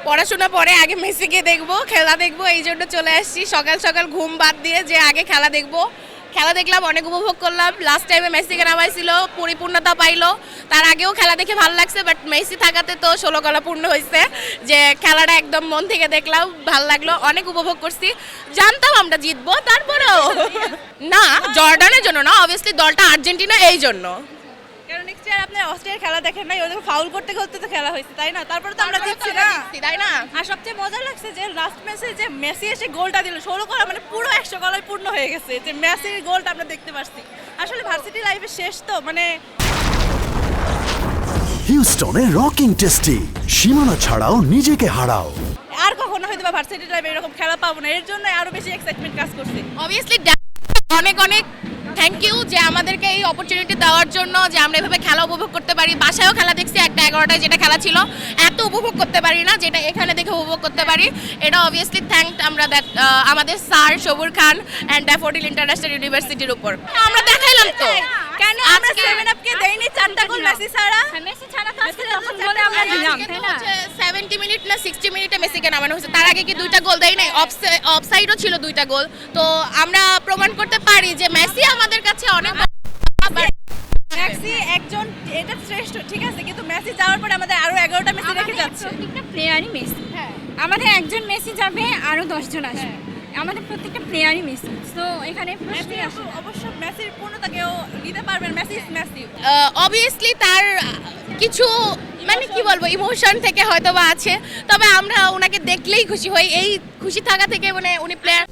পড়াশোনা পরে আগে মেসিকে দেখবো, খেলা দেখবো, এই জন্য চলে আসছি সকাল সকাল ঘুম বাদ দিয়ে যে আগে খেলা দেখবো। খেলা দেখলাম, অনেক উপভোগ করলাম। লাস্ট টাইমে মেসিকে নামাইছিল, পরিপূর্ণতা পাইলো। তার আগেও খেলা দেখে ভালো লাগছে, বাট মেসি থাকাতে তো 16 গলা পূর্ণ হয়েছে। যে খেলাটা একদম মন থেকে দেখলাম, ভালো লাগলো, অনেক উপভোগ করছি। জানতাম আমরা জিতবো, তারপরেও না, জর্ডানের জন্য না, অবভিয়াসলি দলটা আর্জেন্টিনা, এই জন্য। কারণ নেক্সট ইয়ার আপনি অস্ট্রেলিয়ার খেলা দেখেন নাই, ওদের ফাউল করতে করতে তো খেলা হয়েছে, তাই না? তারপরে তো আমরা জিতছি না, তাই না? আর সবচেয়ে মজা লাগছে যে লাস্ট ম্যাচে যে মেসি এসে গোলটা দিল, 16 গলা মানে পুরো 100 গলায় পূর্ণ হয়ে গেছে, যে মেসির গোলটা আমরা দেখতে পাচ্ছি। আসলে ভার্সিটি লাইফে শেষ তো, মানে হিউস্টনে রকিং টেস্টি, সীমানা ছাড়াও নিজেকে হারাও। আর কখনো হয়তো বা ভার্সিটি লাইফে এরকম খেলা পাবো না, এর জন্য আরো বেশি এক্সাইটমেন্ট কাজ করছে। অবভিয়াসলি অনেক অনেক থ্যাংক ইউ যে আমাদেরকে এই অপরচুনিটি দেওয়ার জন্য, যে আমরা এভাবে খেলা উপভোগ করতে পারি। বাসায়ও খেলা দেখছি, একটা 11টায় যেটা খেলা ছিল, এত উপভোগ করতে পারি না যেটা এখানে দেখে উপভোগ করতে পারি। এটা অবভিয়াসলি থ্যাঙ্ক আমরা আমাদের sir Sabur Khan and daffodil international ইউনিভার্সিটির উপর। আমরা দেখাইলাম তো কেন আমরা 7 আপকে দেইনি 4টা গোল মেসি ছাড়া? মেসি ছাড়া তো আজকে যখন বলে আমরা দিলাম, তাই না? 70 মিনিট না 60 মিনিটে মেসিকে নামানো হয়েছে। তার আগে কি 2টা গোল দেয় নাই? অফসাইডও ছিল 2টা গোল। তো আমরা প্রমাণ করতে পারি যে মেসি আমাদের কাছে অনেক মেসি একজন, এটা শ্রেষ্ঠ, ঠিক আছে, কিন্তু মেসি যাওয়ার পরে আমাদের আরো 11টা মেসি রেখে যাচ্ছে। প্রত্যেকটা প্লেয়ারই মেসি। আমাদের একজন মেসি যাবে, আরো 10 জন আসবে। আমাদের প্রত্যেকটা প্লেয়ারই মেসি। তো এখানে মেসি অবশ্য মেসির পূর্ণতাকেও নিতে পারবেন, মেসি ইজ মেসি। অবভিয়াসলি তার কিছু মানে কি বলবো ইমোশন থেকে হয়তো বা আছে, তবে আমরা ওনাকে দেখলেই খুশি হই। এই খুশি থাকা থেকে মানে উনি প্লেয়ার